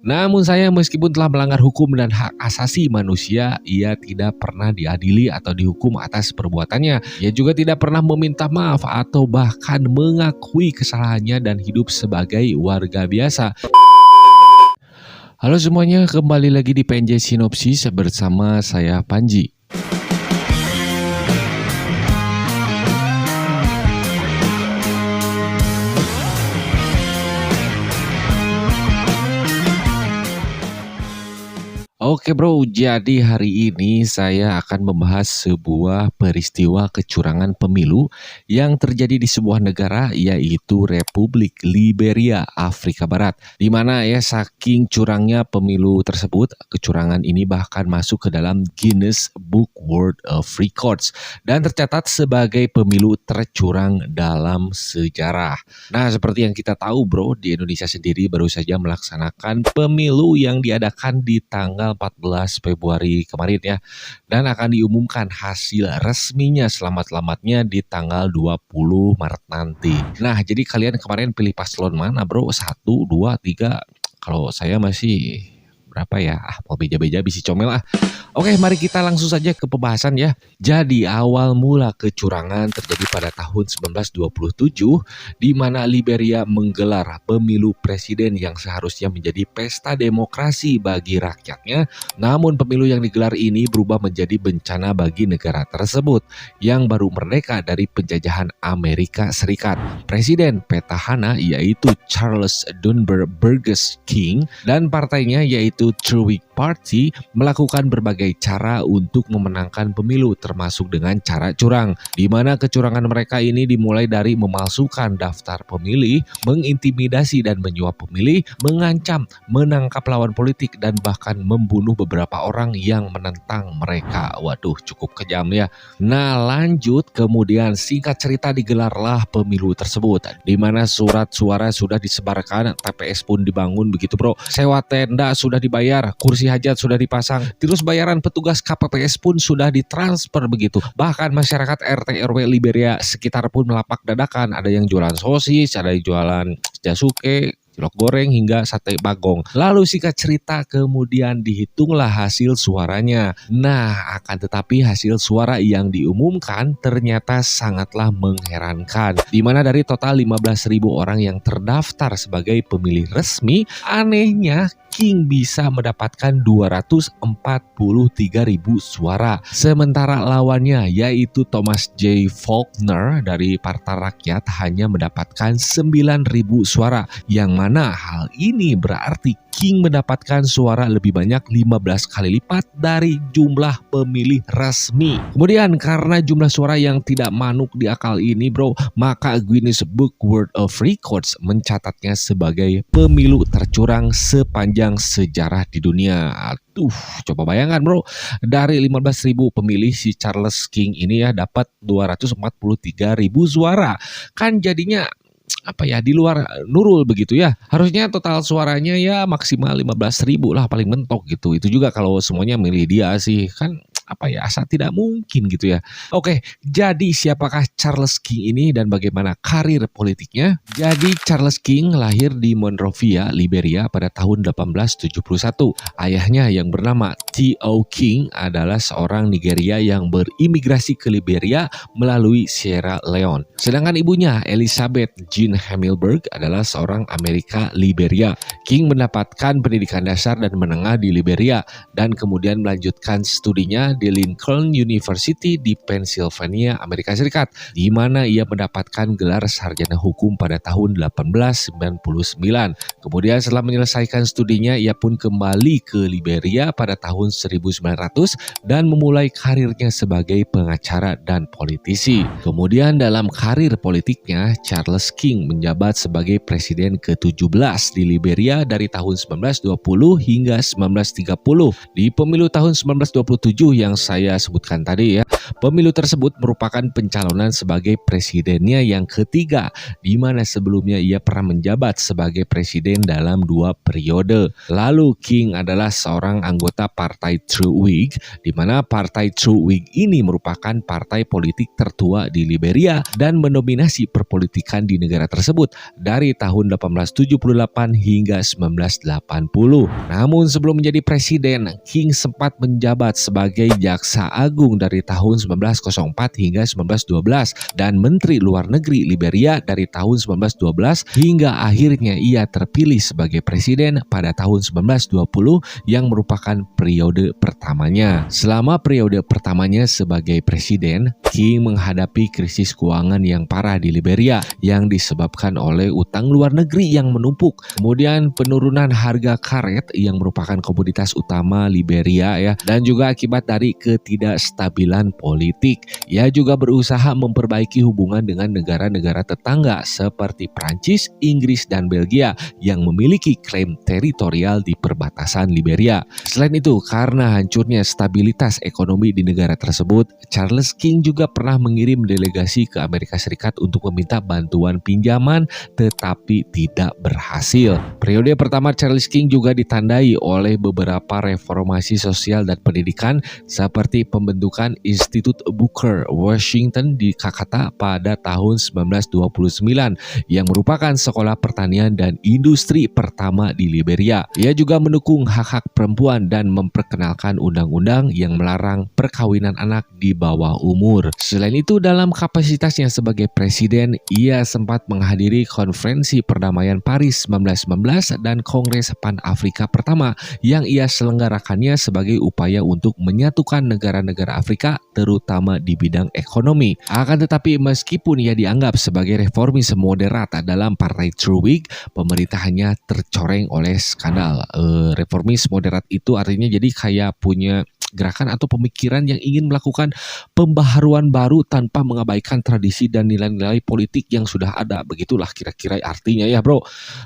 Namun sayang meskipun telah melanggar hukum dan hak asasi manusia, ia tidak pernah diadili atau dihukum atas perbuatannya. Ia juga tidak pernah meminta maaf atau bahkan mengakui kesalahannya dan hidup sebagai warga biasa. Halo semuanya, kembali lagi di PNJ Sinopsis bersama saya Panji. Oke bro, jadi hari ini saya akan membahas sebuah peristiwa kecurangan pemilu yang terjadi di sebuah negara, yaitu Republik Liberia, Afrika Barat. Di mana ya saking curangnya pemilu tersebut, kecurangan ini bahkan masuk ke dalam Guinness Book World of Records dan tercatat sebagai pemilu tercurang dalam sejarah. Nah, seperti yang kita tahu bro, di Indonesia sendiri baru saja melaksanakan pemilu yang diadakan di tanggal 14 Februari kemarin ya, dan akan diumumkan hasil resminya selamat-selamatnya di tanggal 20 Maret nanti. Nah, jadi kalian kemarin pilih paslon mana bro? 1, 2, 3? Kalau saya masih berapa ya? Mau beja-beja bisi comel ah. Oke, mari kita langsung saja ke pembahasan ya. Jadi awal mula kecurangan terjadi pada tahun 1927 di mana Liberia menggelar pemilu presiden yang seharusnya menjadi pesta demokrasi bagi rakyatnya. Namun pemilu yang digelar ini berubah menjadi bencana bagi negara tersebut yang baru merdeka dari penjajahan Amerika Serikat. Presiden petahana yaitu Charles Dunbar Burgess King dan partainya yaitu True Whig Party melakukan berbagai cara untuk memenangkan pemilu termasuk dengan cara curang, di mana kecurangan mereka ini dimulai dari memalsukan daftar pemilih, mengintimidasi dan menyuap pemilih, mengancam, menangkap lawan politik dan bahkan membunuh beberapa orang yang menentang mereka. Waduh, cukup kejam ya. Nah, lanjut kemudian singkat cerita digelarlah pemilu tersebut, di mana surat suara sudah disebarkan, TPS pun dibangun begitu bro, sewa tenda sudah dibayar, kursi hajat sudah dipasang, terus bayaran petugas KPPS pun sudah ditransfer begitu. Bahkan masyarakat RT RW Liberia sekitar pun melapak dadakan, ada yang jualan sosis, ada yang jualan jasuke, cilok goreng hingga sate bagong. Lalu singkat cerita kemudian dihitunglah hasil suaranya. Nah, akan tetapi hasil suara yang diumumkan ternyata sangatlah mengherankan. Di mana dari total 15.000 orang yang terdaftar sebagai pemilih resmi, anehnya King bisa mendapatkan 243.000 suara. Sementara lawannya yaitu Thomas J. Faulkner dari Partai Rakyat hanya mendapatkan 9.000 suara. Yang mana hal ini berarti King mendapatkan suara lebih banyak 15 kali lipat dari jumlah pemilih resmi. Kemudian karena jumlah suara yang tidak manuk di akal ini bro, maka Guinness Book World of Records mencatatnya sebagai pemilu tercurang sepanjang sejarah di dunia. Aduh, coba bayangkan bro, dari 15.000 pemilih si Charles King ini ya dapat 243.000 suara. Kan jadinya apa ya, di luar nurul begitu ya. Harusnya total suaranya ya maksimal 15.000 lah paling mentok gitu. Itu juga kalau semuanya milih dia sih, kan apa ya, asa tidak mungkin gitu ya. Oke, jadi siapakah Charles King ini dan bagaimana karir politiknya? Jadi Charles King lahir di Monrovia, Liberia pada tahun 1871. Ayahnya yang bernama T.O. King adalah seorang Nigeria yang berimigrasi ke Liberia melalui Sierra Leone. Sedangkan ibunya Elizabeth Jean Himmelberg adalah seorang Amerika Liberia. King mendapatkan pendidikan dasar dan menengah di Liberia dan kemudian melanjutkan studinya di Lincoln University di Pennsylvania, Amerika Serikat, di mana ia mendapatkan gelar sarjana hukum pada tahun 1899. Kemudian setelah menyelesaikan studinya, ia pun kembali ke Liberia pada tahun 1900 dan memulai karirnya sebagai pengacara dan politisi. Kemudian dalam karir politiknya, Charles King menjabat sebagai presiden ke-17 di Liberia dari tahun 1920 hingga 1930. Di pemilu tahun 1927 yang saya sebutkan tadi ya, Pemilu tersebut merupakan pencalonan sebagai presidennya yang ketiga, di mana sebelumnya ia pernah menjabat sebagai presiden dalam 2 periode. Lalu King adalah seorang anggota partai True Whig, di mana partai True Whig ini merupakan partai politik tertua di Liberia dan mendominasi perpolitikan di negara tersebut dari tahun 1878 hingga 1980. Namun sebelum menjadi presiden, King sempat menjabat sebagai jaksa agung dari tahun 1904 hingga 1912 dan menteri luar negeri Liberia dari tahun 1912 hingga akhirnya ia terpilih sebagai presiden pada tahun 1920 yang merupakan periode pertamanya. Selama periode pertamanya sebagai presiden, King menghadapi krisis keuangan yang parah di Liberia yang disebabkan oleh utang luar negeri yang menumpuk. Kemudian penurunan harga karet yang merupakan komoditas utama Liberia ya, dan juga akibat dari ketidakstabilan politik. Ia juga berusaha memperbaiki hubungan dengan negara-negara tetangga seperti Prancis, Inggris, dan Belgia yang memiliki klaim teritorial di perbatasan Liberia. Selain itu, karena hancurnya stabilitas ekonomi di negara tersebut, Charles King juga pernah mengirim delegasi ke Amerika Serikat untuk meminta bantuan pinjaman, tetapi tidak berhasil. Periode pertama Charles King juga ditandai oleh beberapa reformasi sosial dan pendidikan seperti pembentukan Institut Booker Washington di Kakata pada tahun 1929 yang merupakan sekolah pertanian dan industri pertama di Liberia. Ia juga mendukung hak-hak perempuan dan memperkenalkan undang-undang yang melarang perkawinan anak di bawah umur. Selain itu, dalam kapasitasnya sebagai presiden, ia sempat menghadiri konferensi perdamaian Paris 1919 dan Kongres Pan-Afrika pertama yang ia selenggarakannya sebagai upaya untuk menyatukan negara-negara Afrika terutama di bidang ekonomi. Akan tetapi meskipun ia dianggap sebagai reformis moderat dalam partai True Whig, pemerintahannya tercoreng oleh skandal. Reformis moderat itu artinya jadi kayak punya gerakan atau pemikiran yang ingin melakukan pembaharuan baru tanpa mengabaikan tradisi dan nilai-nilai politik yang sudah ada. Begitulah kira-kira artinya ya bro.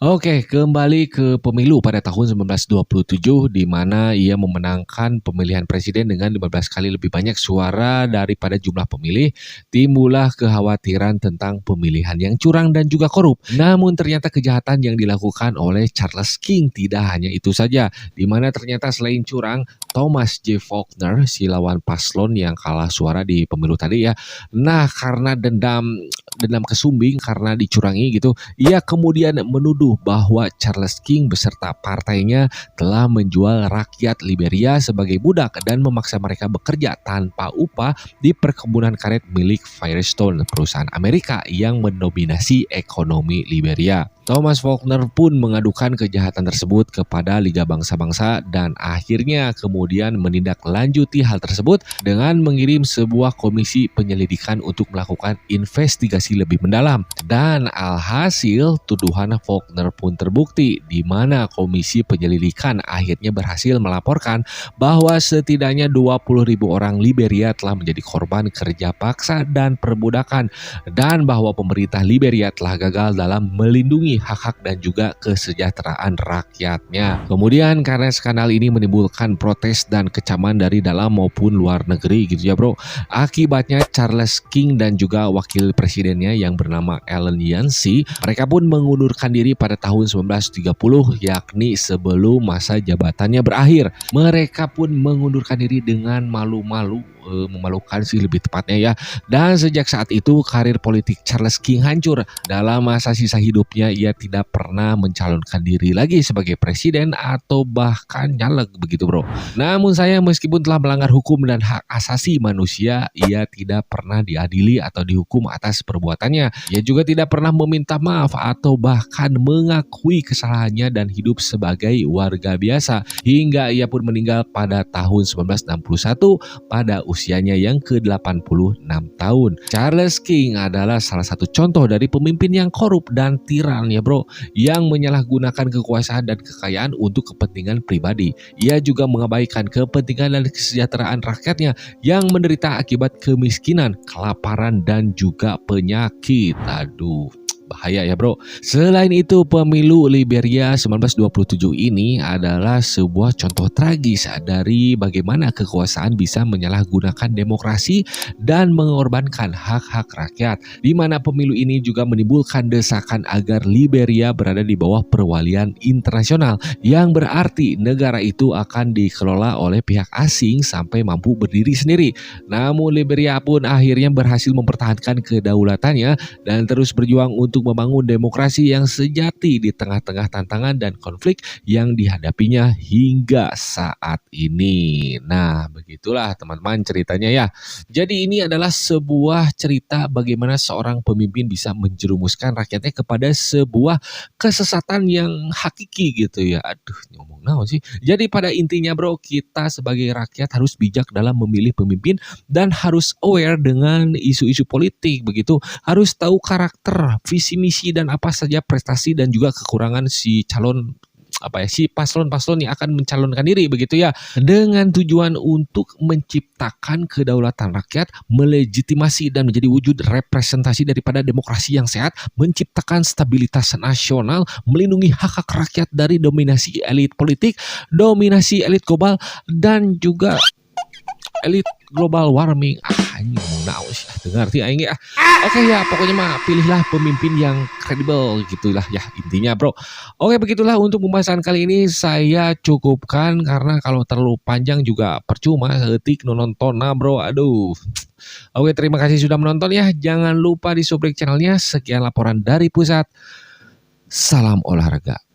Oke, kembali ke pemilu pada tahun 1927 di mana ia memenangkan pemilihan presiden dengan 15 kali lebih banyak suara daripada jumlah pemilih. Timbullah kekhawatiran tentang pemilihan yang curang dan juga korup. Namun ternyata kejahatan yang dilakukan oleh Charles King tidak hanya itu saja, di mana ternyata selain curang, Thomas J. Faulkner, si lawan paslon yang kalah suara di pemilu tadi ya. Nah, karena dendam kesumbing karena dicurangi gitu, ia kemudian menuduh bahwa Charles King beserta partainya telah menjual rakyat Liberia sebagai budak dan memaksa mereka bekerja tanpa upah di perkebunan karet milik Firestone, perusahaan Amerika yang mendominasi ekonomi Liberia. Thomas Faulkner pun mengadukan kejahatan tersebut kepada Liga Bangsa-Bangsa dan akhirnya kemudian menindaklanjuti hal tersebut dengan mengirim sebuah komisi penyelidikan untuk melakukan investigasi lebih mendalam. Dan alhasil tuduhan Faulkner pun terbukti, di mana komisi penyelidikan akhirnya berhasil melaporkan bahwa setidaknya 20.000 orang Liberia telah menjadi korban kerja paksa dan perbudakan, dan bahwa pemerintah Liberia telah gagal dalam melindungi hak-hak dan juga kesejahteraan rakyatnya. Kemudian karena skandal ini menimbulkan protes dan kecaman dari dalam maupun luar negeri gitu ya bro. Akibatnya Charles King dan juga wakil presidennya yang bernama Allen Yancey, mereka pun mengundurkan diri pada tahun 1930, yakni sebelum masa jabatannya berakhir. Mereka pun mengundurkan diri dengan malu-malu, memalukan sih lebih tepatnya ya. Dan sejak saat itu karir politik Charles King hancur. Dalam masa sisa hidupnya ia tidak pernah mencalonkan diri lagi sebagai presiden atau bahkan nyalek begitu bro. Namun sayang, meskipun telah melanggar hukum dan hak asasi manusia, ia tidak pernah diadili atau dihukum atas perbuatannya. Ia juga tidak pernah meminta maaf atau bahkan mengakui kesalahannya dan hidup sebagai warga biasa hingga ia pun meninggal pada tahun 1961 pada usianya yang ke-86 tahun. Charles King adalah salah satu contoh dari pemimpin yang korup dan tiran ya bro, yang menyalahgunakan kekuasaan dan kekayaan untuk kepentingan pribadi. Ia juga mengabaikan kepentingan dan kesejahteraan rakyatnya yang menderita akibat kemiskinan, kelaparan, dan juga penyakit. Aduh, bahaya ya bro. Selain itu, pemilu Liberia 1927 ini adalah sebuah contoh tragis dari bagaimana kekuasaan bisa menyalahgunakan demokrasi dan mengorbankan hak-hak rakyat, di mana pemilu ini juga menimbulkan desakan agar Liberia berada di bawah perwalian internasional, yang berarti negara itu akan dikelola oleh pihak asing sampai mampu berdiri sendiri. Namun Liberia pun akhirnya berhasil mempertahankan kedaulatannya dan terus berjuang untuk membangun demokrasi yang sejati di tengah-tengah tantangan dan konflik yang dihadapinya hingga saat ini. Nah, begitulah teman-teman ceritanya ya. Jadi ini adalah sebuah cerita bagaimana seorang pemimpin bisa menjerumuskan rakyatnya kepada sebuah kesesatan yang hakiki gitu ya. Aduh, ngomong naon sih. Jadi pada intinya bro, kita sebagai rakyat harus bijak dalam memilih pemimpin dan harus aware dengan isu-isu politik begitu. Harus tahu karakter, visi misi dan apa saja prestasi dan juga kekurangan si calon si paslon-paslon yang akan mencalonkan diri begitu ya, dengan tujuan untuk menciptakan kedaulatan rakyat, melegitimasi dan menjadi wujud representasi daripada demokrasi yang sehat, menciptakan stabilitas nasional, melindungi hak-hak rakyat dari dominasi elit politik, dominasi elit global dan juga elit global warming. Anjing mau naon sih, ngerti aing ya. Oke ya, pokoknya mah pilihlah pemimpin yang kredibel gitulah ya intinya bro. Oke, begitulah untuk pembahasan kali ini saya cukupkan karena kalau terlalu panjang juga percuma heutik nu nontonna bro. Aduh. Oke, terima kasih sudah menonton ya. Jangan lupa di subscribe channelnya. Sekian laporan dari pusat. Salam olahraga.